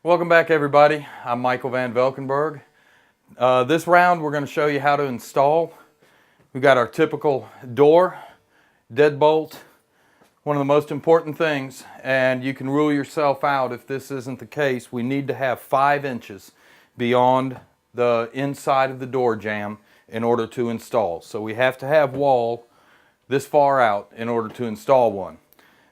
Welcome back, everybody. I'm Michael Van Velkenburg. This round we're going to show you how to install. We've got our typical door, deadbolt, one of the most important things, and you can rule yourself out if this isn't the case. We need to have 5 inches beyond the inside of the door jamb in order to install. So we have to have wall this far out in order to install one.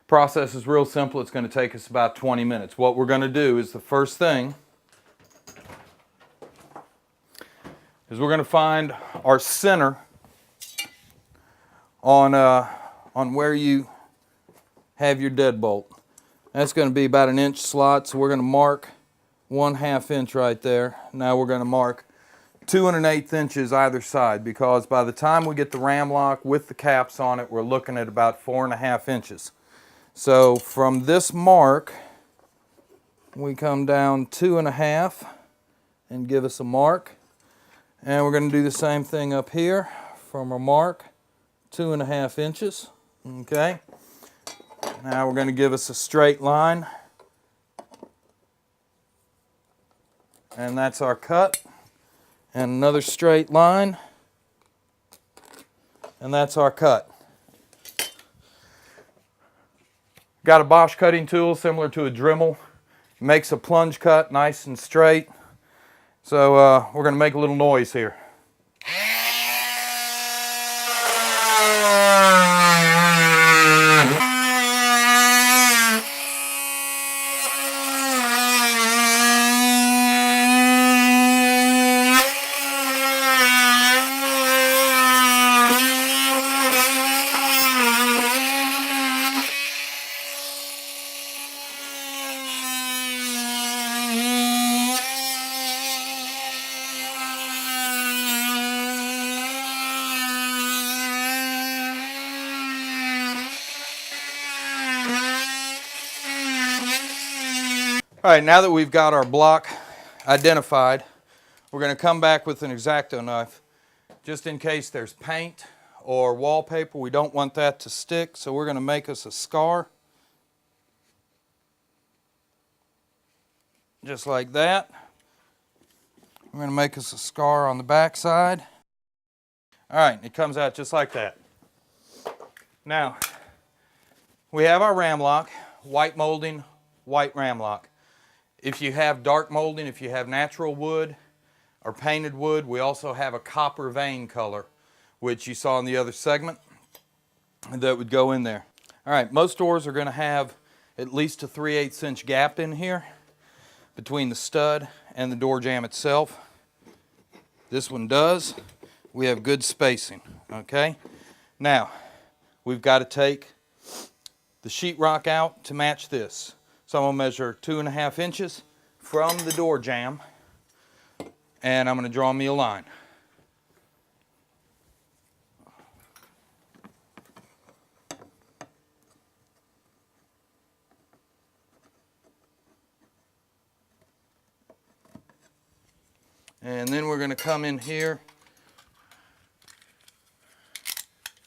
Process is real simple. It's going to take us about 20 minutes. What we're going to do is the first thing is we're going to find our center on where you have your deadbolt. That's going to be about an inch slot, so we're going to mark 1/2 inch right there. Now we're going to mark 2 1/8 inches either side, because by the time we get the ram lock with the caps on it, we're looking at about 4 1/2 inches. So from this mark, we come down 2 1/2 and give us a mark. And we're going to do the same thing up here from a mark, 2 1/2 inches. Okay. Now we're going to give us a straight line. And that's our cut. And another straight line. And that's our cut. Got a Bosch cutting tool similar to a Dremel. It makes a plunge cut nice and straight. So we're going to make a little noise here. All right, now that we've got our block identified, we're going to come back with an X-Acto knife just in case there's paint or wallpaper. We don't want that to stick, so we're going to make us a scar. Just like that. We're going to make us a scar on the back side. All right, it comes out just like that. Now, we have our ram lock, white molding, white ram lock. If you have dark molding, if you have natural wood or painted wood, we also have a copper vein color, which you saw in the other segment, that would go in there. All right, most doors are going to have at least a 3/8 inch gap in here between the stud and the door jamb itself. This one does. We have good spacing, okay? Now, we've got to take the sheetrock out to match this. So I'm going to measure 2 1/2 inches from the door jamb, and I'm going to draw me a line. And then we're going to come in here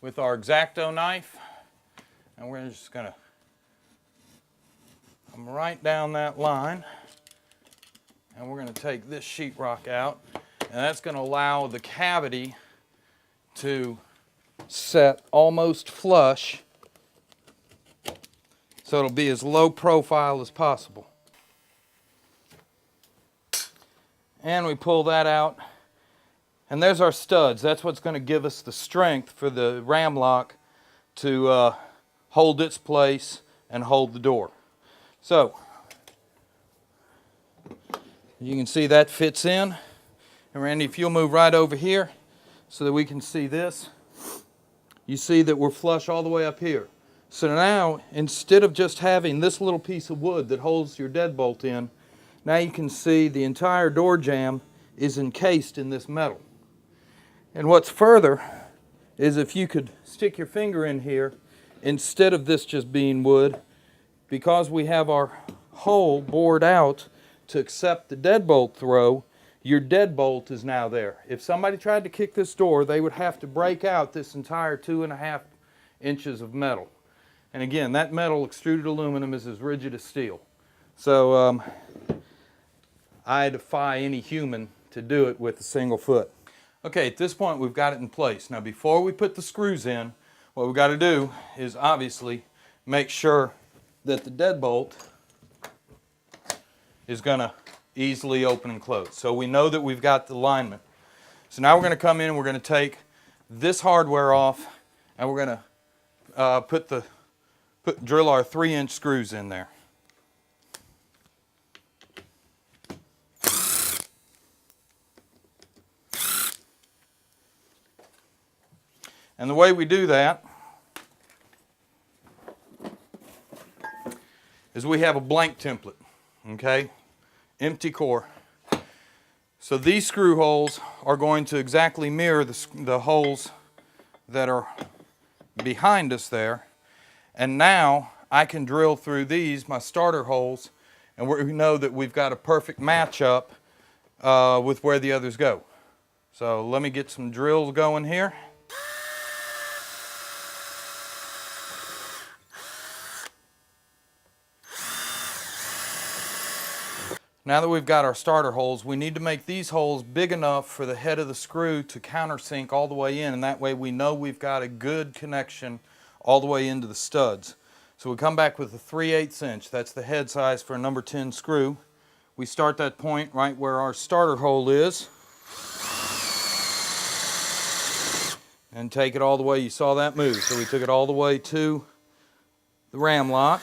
with our X-Acto knife, and we're just going to come right down that line, and we're going to take this sheetrock out, and that's going to allow the cavity to set almost flush, so it'll be as low profile as possible. And we pull that out, and there's our studs. That's what's going to give us the strength for the ram lock to hold its place and hold the door. So, you can see that fits in. And Randy, if you'll move right over here so that we can see this, you see that we're flush all the way up here. So now, instead of just having this little piece of wood that holds your deadbolt in, now you can see the entire door jamb is encased in this metal. And what's further is if you could stick your finger in here, instead of this just being wood, because we have our hole bored out to accept the deadbolt throw, your deadbolt is now there. If somebody tried to kick this door, they would have to break out this entire 2 1/2 inches of metal. And again, that metal extruded aluminum is as rigid as steel. So I defy any human to do it with a single foot. Okay, at this point we've got it in place. Now before we put the screws in, what we've got to do is obviously make sure that the deadbolt is going to easily open and close. So we know that we've got the alignment. So now we're going to come in and we're going to take this hardware off and we're going to drill our 3-inch screws in there. And the way we do that is we have a blank template, okay? Empty core. So these screw holes are going to exactly mirror the holes that are behind us there. And now I can drill through these, my starter holes, and we know that we've got a perfect match-up with where the others go. So let me get some drills going here. Now that we've got our starter holes, we need to make these holes big enough for the head of the screw to countersink all the way in, and that way we know we've got a good connection all the way into the studs. So we come back with a 3/8 inch. That's the head size for a number 10 screw. We start that point right where our starter hole is and take it all the way. You saw that move. So we took it all the way to the ram lock.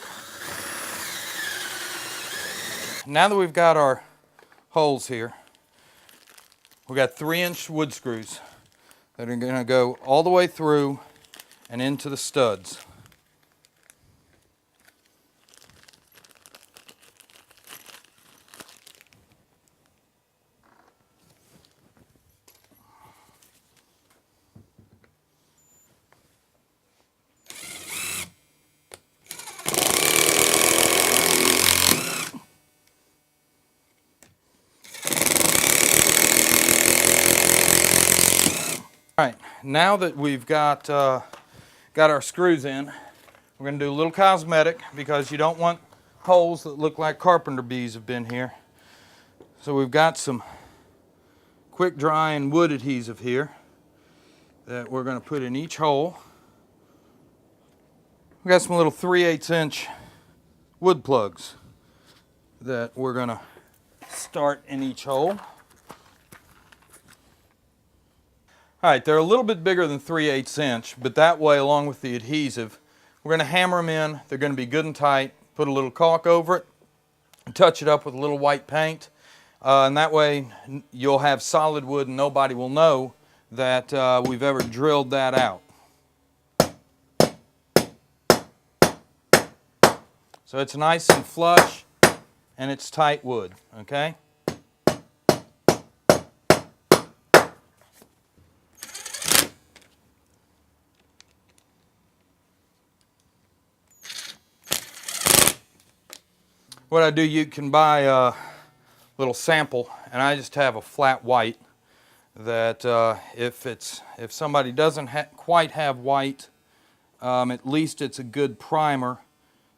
Now that we've got our holes here, we've got 3-inch wood screws that are going to go all the way through and into the studs. All right, now that we've got our screws in, we're going to do a little cosmetic because you don't want holes that look like carpenter bees have been here. So we've got some quick drying wood adhesive here that we're going to put in each hole. We've got some little 3/8 inch wood plugs that we're going to start in each hole. All right, they're a little bit bigger than 3/8 inch, but that way, along with the adhesive, we're going to hammer them in. They're going to be good and tight. Put a little caulk over it, touch it up with a little white paint, and that way you'll have solid wood and nobody will know that we've ever drilled that out. So it's nice and flush and it's tight wood, okay? What I do, you can buy a little sample, and I just have a flat white that if somebody doesn't quite have white, at least it's a good primer,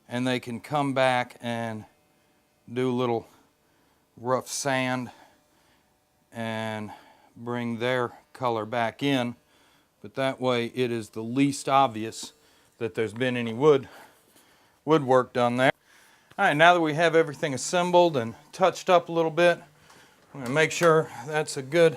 and they can come back and do a little rough sand and bring their color back in, but that way it is the least obvious that there's been any woodwork done there. All right, now that we have everything assembled and touched up a little bit, I'm going to make sure that's a good